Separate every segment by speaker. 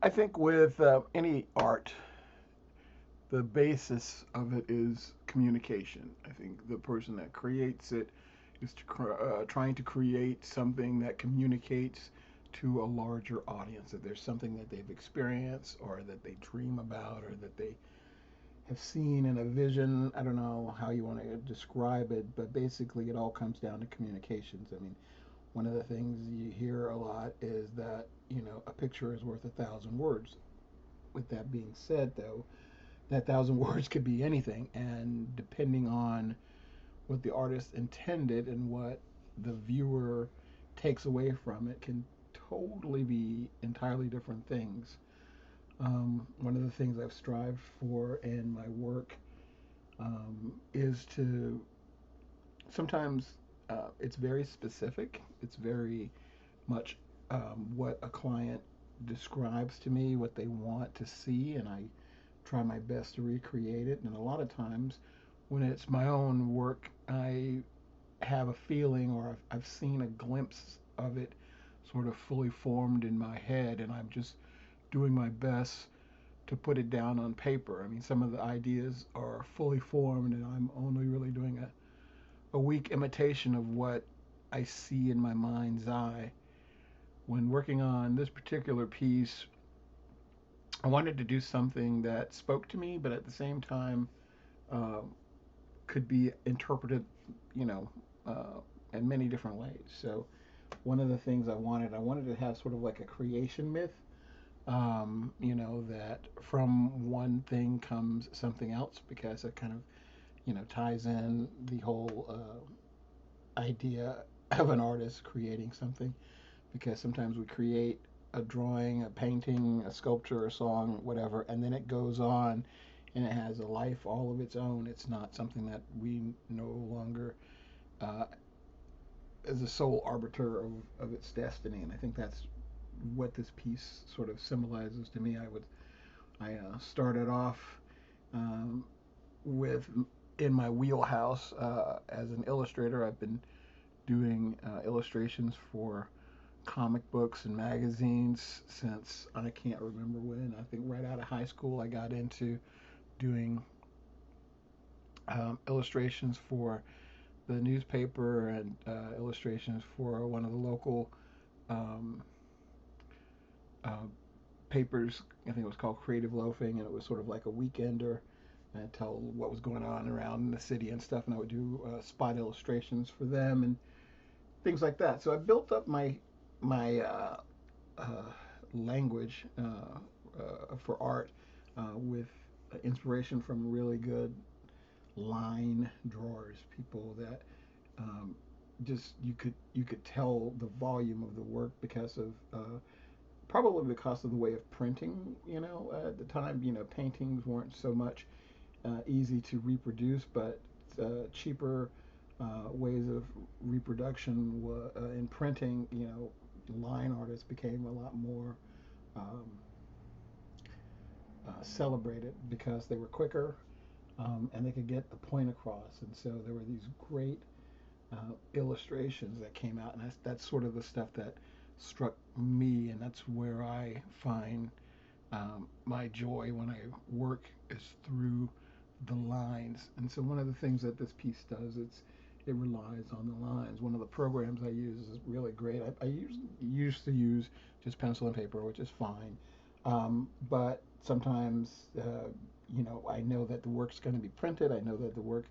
Speaker 1: I think with any art, the basis of it is communication. I think the person that creates it is trying to create something that communicates to a larger audience. That there's something that they've experienced, or that they dream about, or that they have seen in a vision. I don't know how you want to describe it, but basically it all comes down to communications. I mean, one of the things you hear a lot is that, a picture is worth 1,000 words. With that being said, though, that 1,000 words could be anything, and depending on what the artist intended and what the viewer takes away from it, can totally be entirely different things. One of the things I've strived for in my work is to sometimes it's very specific. It's very much what a client describes to me, what they want to see, and I try my best to recreate it. And a lot of times, when it's my own work, I have a feeling, or I've seen a glimpse of it sort of fully formed in my head, and I'm just doing my best to put it down on paper. I mean, some of the ideas are fully formed, and I'm only really doing a weak imitation of what I see in my mind's eye. When working on this particular piece, I wanted to do something that spoke to me, but at the same time uh, could be interpreted, you know, in many different ways. So one of the things I wanted to have sort of like a creation myth. That from one thing comes something else, because it kind of, ties in the whole idea of an artist creating something. Because sometimes we create a drawing, a painting, a sculpture, a song, whatever, and then it goes on and it has a life all of its own. It's not something that we no longer uh, is a sole arbiter of its destiny. And I think that's what this piece sort of symbolizes to me. I started off um, with in my wheelhouse as an illustrator. I've been doing illustrations for comic books and magazines since I can't remember when. I think right out of high school I got into doing illustrations for the newspaper, and illustrations for one of the local um, uh, papers. I think it was called Creative Loafing, and it was sort of like a weekender and tell what was going on around the city and stuff. And I would do spot illustrations for them and things like that. So I built up my uh, language for art with inspiration from really good line drawers, people that um, just you could tell the volume of the work because of probably because of the way of printing. At the time, paintings weren't so much easy to reproduce, but cheaper ways of reproduction in printing. Line artists became a lot more um, celebrated because they were quicker, and they could get the point across. And so there were these great illustrations that came out, and that's sort of the stuff that struck me, and that's where I find my joy when I work, is through the lines. And so one of the things that this piece does, it relies on the lines. One of the programs I use is really great. Used to use just pencil and paper, which is fine. But sometimes, I know that the work's going to be printed. I know that the work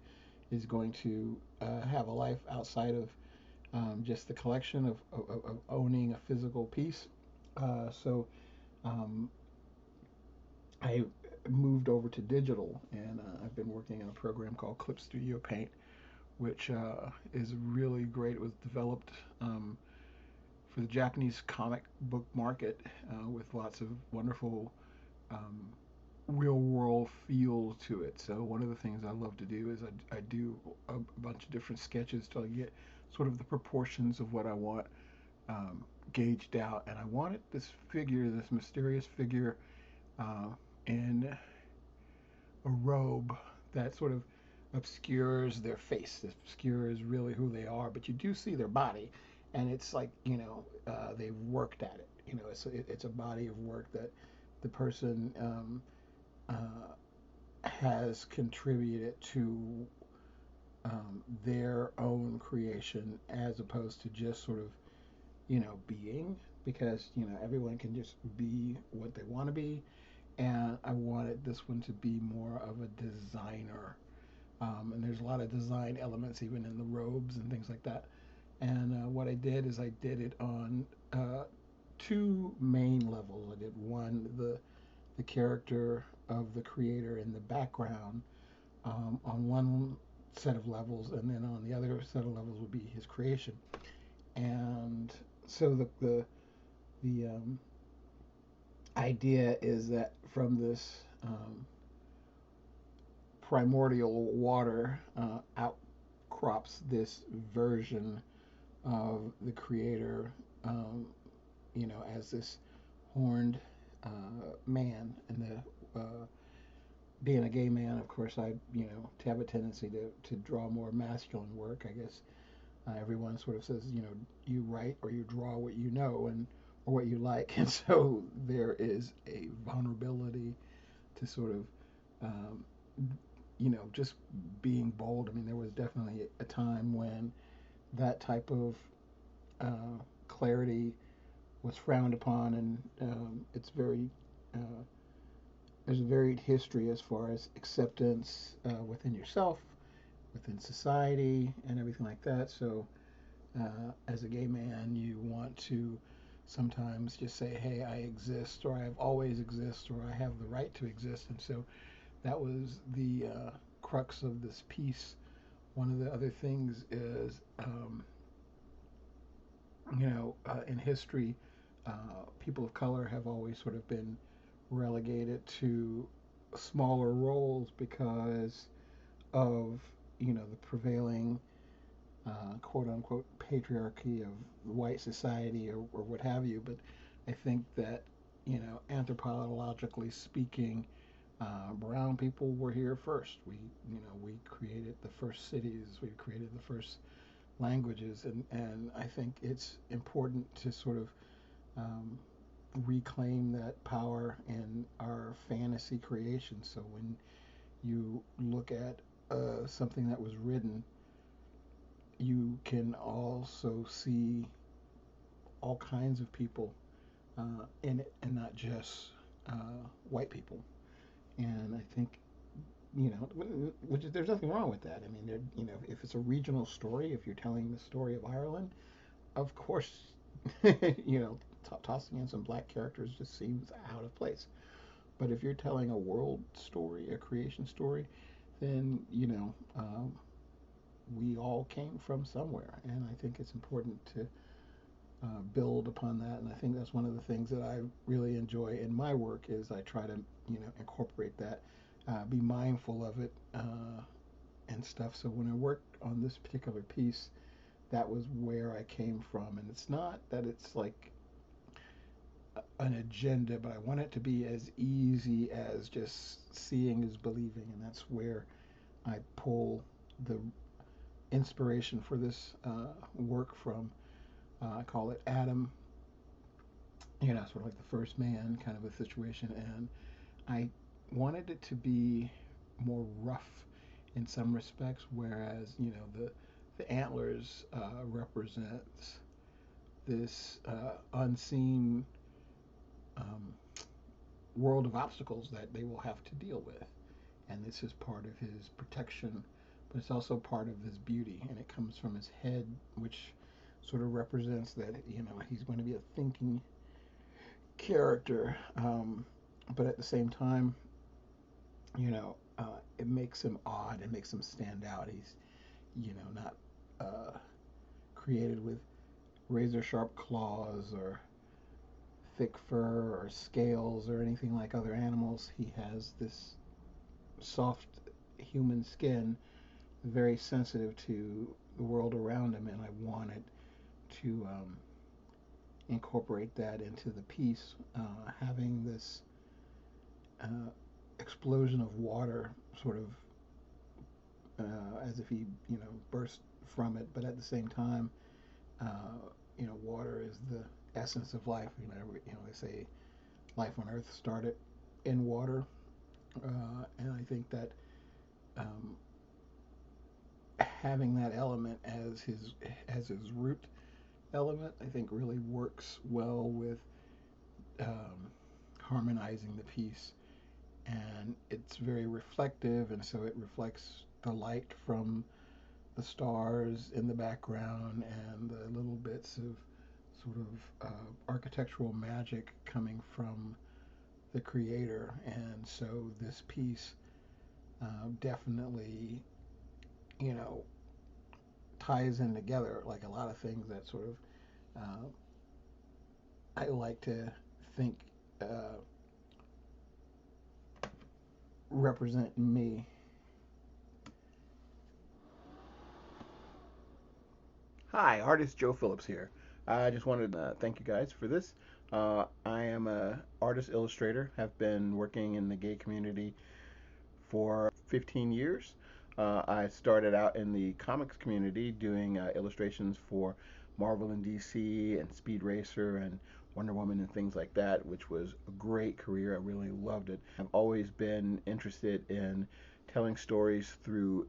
Speaker 1: is going to have a life outside of just the collection of owning a physical piece. So um, I moved over to digital, and I've been working in a program called Clip Studio Paint, which is really great. It was developed for the Japanese comic book market with lots of wonderful um, real world feel to it. So one of the things I love to do is I do a bunch of different sketches till I get sort of the proportions of what I want um, gauged out. And I wanted this figure, this mysterious figure, uh, in a robe that sort of obscures their face, obscures really who they are, but you do see their body, and it's like they've worked at it. It's a body of work that the person has contributed to their own creation as opposed to just sort of, being, because, everyone can just be what they want to be. And I wanted this one to be more of a designer. And there's a lot of design elements even in the robes and things like that. And what I did is I did it on two main levels. I did one, the character of the creator in the background on one set of levels, and then on the other set of levels would be his creation. And so the idea is that from this primordial water outcrops this version of the creator, as this horned man. And being a gay man, of course, I have a tendency to draw more masculine work. I guess everyone sort of says, you write or you draw what you know and or what you like, and so there is a vulnerability to sort of um, just being bold. I mean, there was definitely a time when that type of clarity was frowned upon, and it's very there's a varied history as far as acceptance within yourself, within society, and everything like that. So, as a gay man, you want to sometimes just say, "Hey, I exist," or "I have always exist," or "I have the right to exist." And so that was the crux of this piece. One of the other things is, in history, people of color have always sort of been relegated to smaller roles because of the prevailing quote unquote patriarchy of white society, or what have you. But I think that anthropologically speaking, brown people were here first. We created the first cities, we created the first languages, and I think it's important to sort of um, reclaim that power in our fantasy creation. So when you look at something that was written, you can also see all kinds of people in it, and not just white people. And I think which is, there's nothing wrong with that. I mean, if it's a regional story, if you're telling the story of Ireland, of course, tossing in some black characters just seems out of place. But if you're telling a world story, a creation story, then we all came from somewhere, and I think it's important to build upon that. And I think that's one of the things that I really enjoy in my work is I try to incorporate that, be mindful of it, and stuff. So when I worked on this particular piece, that was where I came from, and it's not that it's like an agenda, but I want it to be as easy as just seeing is believing, and that's where I pull the inspiration for this work from. I call it Adam, sort of like the first man kind of a situation, and I wanted it to be more rough in some respects, whereas the antlers represents this unseen um, world of obstacles that they will have to deal with, and this is part of his protection, but it's also part of his beauty, and it comes from his head, which sort of represents that he's going to be a thinking character, but at the same time, it makes him odd. It makes him stand out. He's not created with razor sharp claws or thick fur or scales or anything like other animals. He has this soft human skin, very sensitive to the world around him, and I wanted to incorporate that into the piece, having this uh, explosion of water, sort of as if he, burst from it, but at the same time, water is the essence of life. They say life on Earth started in water, and I think that um, having that element as his root element, I think really works well with um, harmonizing the piece, and it's very reflective, and so it reflects the light from the stars in the background and the little bits of sort of architectural magic coming from the creator. And so this piece definitely, you know, ties in together like a lot of things that sort of I like to think uh, represent me.
Speaker 2: Hi, artist Joe Phillips here. I just wanted to thank you guys for this. I am a artist illustrator. Have been working in the gay community for 15 years. I started out in the comics community doing illustrations for Marvel and DC and Speed Racer and Wonder Woman and things like that, which was a great career. I really loved it. I've always been interested in telling stories through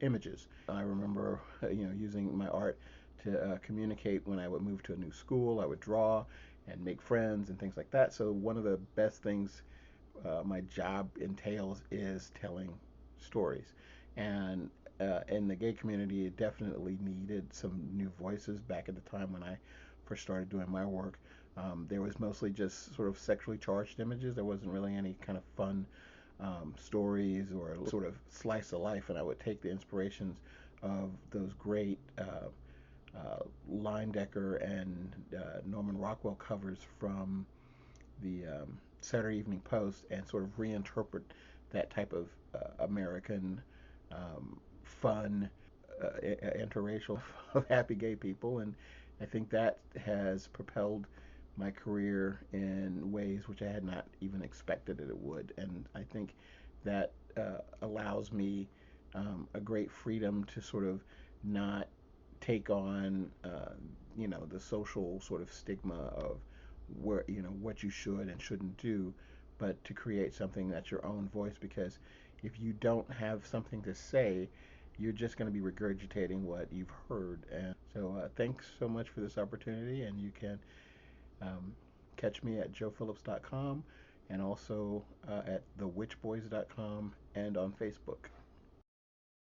Speaker 2: images. I remember, using my art to communicate when I would move to a new school. I would draw and make friends and things like that. So one of the best things my job entails is telling stories. And in the gay community, it definitely needed some new voices back at the time when I first started doing my work. There was mostly just sort of sexually charged images. There wasn't really any kind of fun stories or sort of slice of life. And I would take the inspirations of those great Decker and Norman Rockwell covers from the Saturday Evening Post and sort of reinterpret that type of American fun, interracial of happy gay people. And I think that has propelled my career in ways which I had not even expected that it would. And I think that allows me a great freedom to sort of not take on, the social sort of stigma of where what you should and shouldn't do, but to create something that's your own voice. Because if you don't have something to say, you're just going to be regurgitating what you've heard. And so, thanks so much for this opportunity. And you can um, catch me at joephillips.com and also at thewitchboys.com and on Facebook.